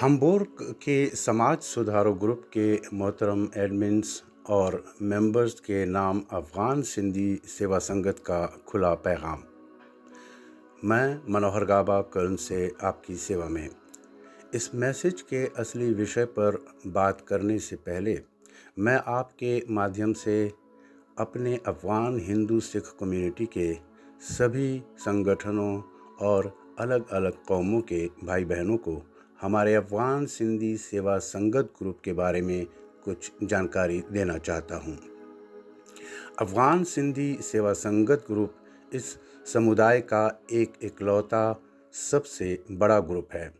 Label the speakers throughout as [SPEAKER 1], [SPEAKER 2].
[SPEAKER 1] हम्बुर्ग के समाज सुधारों ग्रुप के मोहतरम एडमिन्स और मेंबर्स के नाम अफ़गान सिंधी सेवा संगत का खुला पैगाम। मैं मनोहर गाबा कर्ण से आपकी सेवा में। इस मैसेज के असली विषय पर बात करने से पहले मैं आपके माध्यम से अपने अफ़गान हिंदू सिख कम्युनिटी के सभी संगठनों और अलग अलग कौमों के भाई बहनों को हमारे अफ़गान सिंधी सेवा संगत ग्रुप के बारे में कुछ जानकारी देना चाहता हूँ। अफ़गान सिंधी सेवा संगत ग्रुप इस समुदाय का एक इकलौता सबसे बड़ा ग्रुप है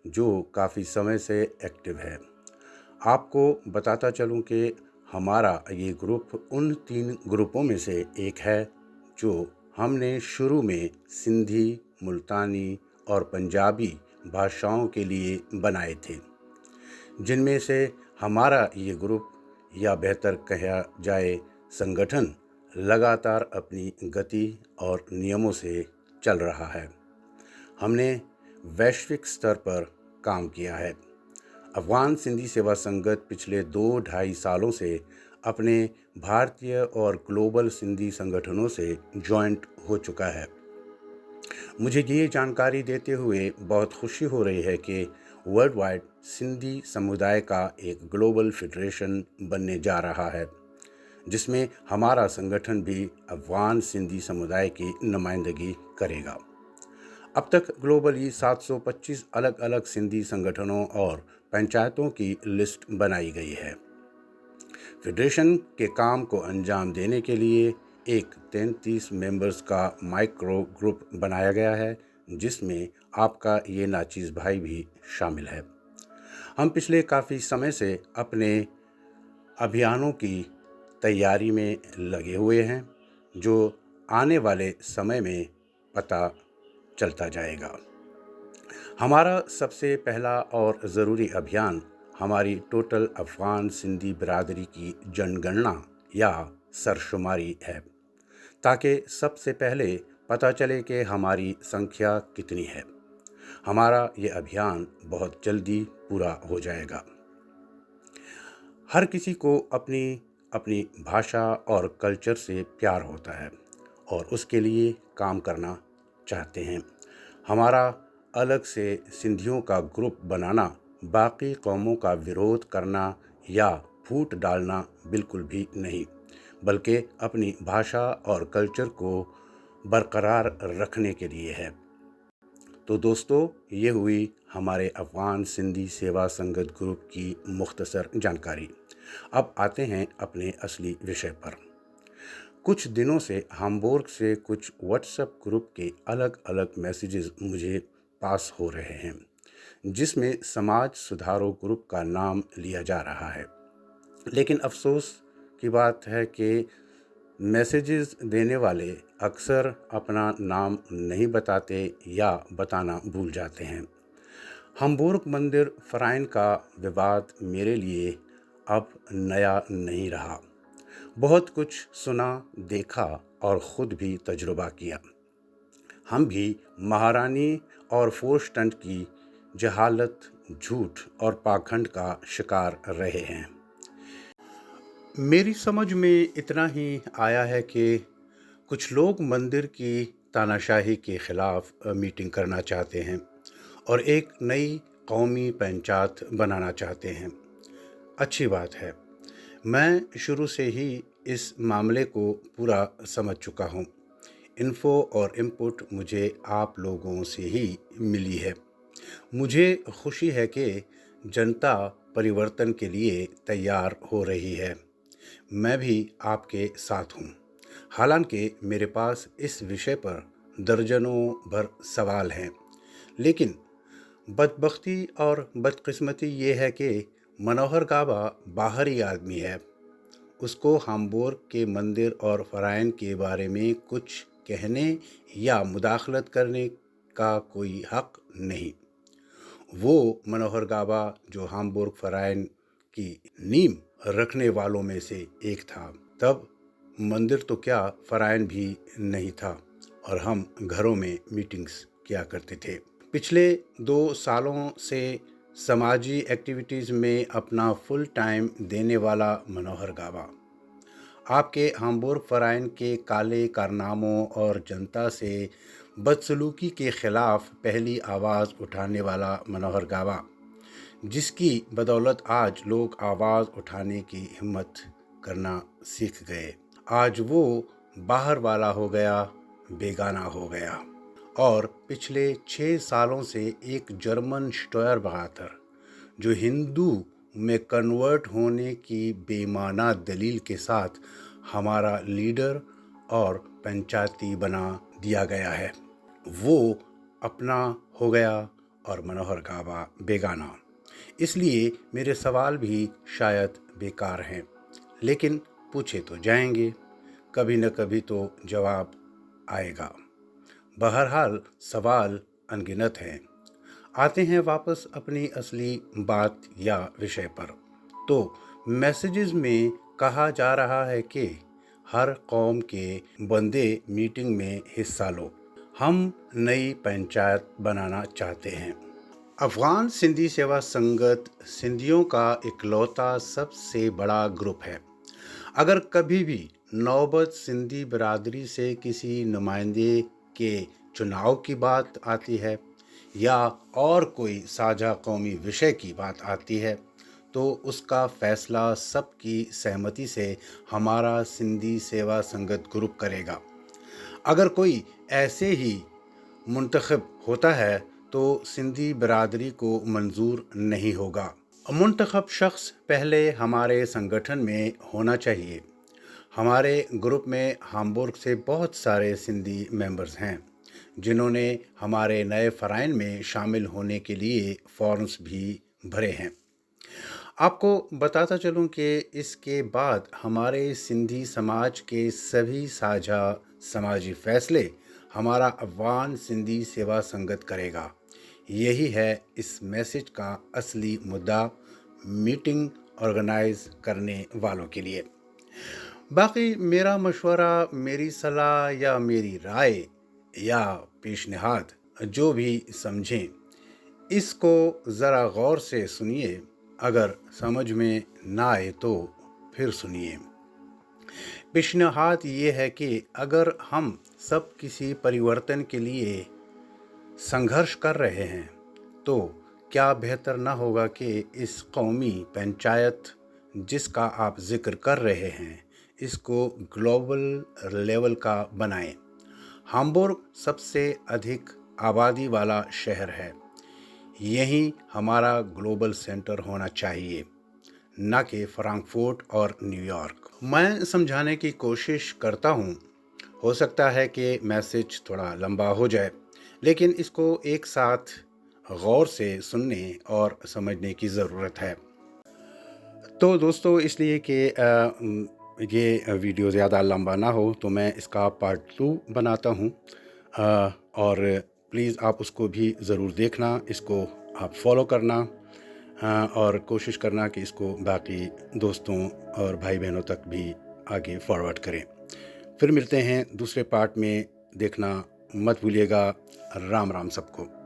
[SPEAKER 1] जो काफ़ी समय से एक्टिव है। आपको बताता चलूं कि हमारा ये ग्रुप उन 3 ग्रुपों में से एक है जो हमने शुरू में सिंधी, मुल्तानी और पंजाबी भाषाओं के लिए बनाए थे, जिनमें से हमारा ये ग्रुप या बेहतर कहा जाए संगठन लगातार अपनी गति और नियमों से चल रहा है। हमने वैश्विक स्तर पर काम किया है। अफ़गान सिंधी सेवा संगत पिछले 2-2.5 सालों से अपने भारतीय और ग्लोबल सिंधी संगठनों से जॉइंट हो चुका है। मुझे ये जानकारी देते हुए बहुत खुशी हो रही है कि वर्ल्ड वाइड सिंधी समुदाय का एक ग्लोबल फेडरेशन बनने जा रहा है, जिसमें हमारा संगठन भी अफ़गान सिंधी समुदाय की नुमाइंदगी करेगा। अब तक ग्लोबली 725 अलग अलग सिंधी संगठनों और पंचायतों की लिस्ट बनाई गई है। फेडरेशन के काम को अंजाम देने के लिए एक 33 मेंबर्स का माइक्रो ग्रुप बनाया गया है, जिसमें आपका ये नाचीज़ भाई भी शामिल है। हम पिछले काफ़ी समय से अपने अभियानों की तैयारी में लगे हुए हैं, जो आने वाले समय में पता चलता जाएगा। हमारा सबसे पहला और ज़रूरी अभियान हमारी टोटल अफ़गान सिंधी बिरादरी की जनगणना या सरशुमारी है, ताकि सबसे पहले पता चले कि हमारी संख्या कितनी है। हमारा ये अभियान बहुत जल्दी पूरा हो जाएगा। हर किसी को अपनी अपनी भाषा और कल्चर से प्यार होता है और उसके लिए काम करना चाहते हैं। हमारा अलग से सिंधियों का ग्रुप बनाना बाकी कौमों का विरोध करना या फूट डालना बिल्कुल भी नहीं, बल्कि अपनी भाषा और कल्चर को बरकरार रखने के लिए है। तो दोस्तों, ये हुई हमारे अफ़गान सिंधी सेवा संगत ग्रुप की मुख्तसर जानकारी। अब आते हैं अपने असली विषय पर। कुछ दिनों से हम्बुर्ग से कुछ व्हाट्सएप ग्रुप के अलग अलग मैसेजेस मुझे पास हो रहे हैं, जिसमें समाज सुधारों ग्रुप का नाम लिया जा रहा है। लेकिन अफसोस की बात है कि मैसेजेस देने वाले अक्सर अपना नाम नहीं बताते या बताना भूल जाते हैं। हम्बुर्ग मंदिर फ़राइन का विवाद मेरे लिए अब नया नहीं रहा। बहुत कुछ सुना, देखा और ख़ुद भी तजुर्बा किया। हम भी महारानी और फोर्स्टंट की जहालत, झूठ और पाखंड का शिकार रहे हैं। मेरी समझ में इतना ही आया है कि कुछ लोग मंदिर की तानाशाही के ख़िलाफ़ मीटिंग करना चाहते हैं और एक नई कौमी पंचायत बनाना चाहते हैं। अच्छी बात है। मैं शुरू से ही इस मामले को पूरा समझ चुका हूँ। इन्फो और इनपुट मुझे आप लोगों से ही मिली है। मुझे खुशी है कि जनता परिवर्तन के लिए तैयार हो रही है। मैं भी आपके साथ हूँ। हालांकि मेरे पास इस विषय पर दर्जनों भर सवाल हैं, लेकिन बदबख्ती और बदकिस्मती ये है कि मनोहर गाबा बाहरी आदमी है। उसको हम्बुर्ग के मंदिर और फ़राइन के बारे में कुछ कहने या मुदाखलत करने का कोई हक़ नहीं। वो मनोहर गाबा जो हम्बुर्ग फ़राइन की नींव रखने वालों में से एक था। तब मंदिर तो क्या, फ़राइन भी नहीं था और हम घरों में मीटिंग्स किया करते थे। पिछले 2 सालों से समाजी एक्टिविटीज़ में अपना फुल टाइम देने वाला मनोहर गाबा, आपके हाम्बुर्ग फ़राइन के काले कारनामों और जनता से बदसलूकी के ख़िलाफ़ पहली आवाज़ उठाने वाला मनोहर गाबा, जिसकी बदौलत आज लोग आवाज़ उठाने की हिम्मत करना सीख गए। आज वो बाहर वाला हो गया, बेगाना हो गया। और पिछले 6 सालों से एक जर्मन स्टोयरबगातर, जो हिंदू में कन्वर्ट होने की बेमाना दलील के साथ हमारा लीडर और पंचायती बना दिया गया है, वो अपना हो गया और मनोहर गाबा बेगाना। इसलिए मेरे सवाल भी शायद बेकार हैं, लेकिन पूछे तो जाएंगे, कभी न कभी तो जवाब आएगा। बहरहाल सवाल अनगिनत हैं। आते हैं वापस अपनी असली बात या विषय पर। तो मैसेजेस में कहा जा रहा है कि हर कौम के बंदे मीटिंग में हिस्सा लो, हम नई पंचायत बनाना चाहते हैं। अफ़गान सिंधी सेवा संगत सिंधियों का इकलौता सबसे बड़ा ग्रुप है। अगर कभी भी नौबत सिंधी बिरादरी से किसी नुमाइंदे के चुनाव की बात आती है या और कोई साझा कौमी विषय की बात आती है, तो उसका फ़ैसला सबकी सहमति से हमारा सिंधी सेवा संगत ग्रुप करेगा। अगर कोई ऐसे ही मुंतखब होता है तो सिंधी बिरादरी को मंजूर नहीं होगा। मुंतखब शख्स पहले हमारे संगठन में होना चाहिए। हमारे ग्रुप में हाम्बुर्ग से बहुत सारे सिंधी मेंबर्स हैं, जिन्होंने हमारे नए फ़राइन में शामिल होने के लिए फॉर्म्स भी भरे हैं। आपको बताता चलूं कि इसके बाद हमारे सिंधी समाज के सभी साझा समाजी फ़ैसले हमारा अफ़गान सिंधी सेवा संगत करेगा। यही है इस मैसेज का असली मुद्दा मीटिंग ऑर्गेनाइज करने वालों के लिए। बाकी मेरा मशवरा, मेरी सलाह या मेरी राय या पेशनहाद जो भी समझें, इसको ज़रा गौर से सुनिए। अगर समझ में ना आए तो फिर सुनिए। पेशनहाद ये है कि अगर हम सब किसी परिवर्तन के लिए संघर्ष कर रहे हैं, तो क्या बेहतर ना होगा कि इस कौमी पंचायत जिसका आप जिक्र कर रहे हैं, इसको ग्लोबल लेवल का बनाएं। हाम्बुर्ग सबसे अधिक आबादी वाला शहर है, यही हमारा ग्लोबल सेंटर होना चाहिए, न कि फ्रैंकफर्ट और न्यूयॉर्क। मैं समझाने की कोशिश करता हूँ, हो सकता है कि मैसेज थोड़ा लंबा हो जाए, लेकिन इसको एक साथ गौर से सुनने और समझने की ज़रूरत है। तो दोस्तों, इसलिए कि ये वीडियो ज़्यादा लंबा ना हो, तो मैं इसका पार्ट 2 बनाता हूँ, और प्लीज़ आप उसको भी ज़रूर देखना, इसको आप फॉलो करना, और कोशिश करना कि इसको बाकी दोस्तों और भाई बहनों तक भी आगे फॉरवर्ड करें। फिर मिलते हैं दूसरे पार्ट में, देखना मत भूलिएगा। राम राम सबको।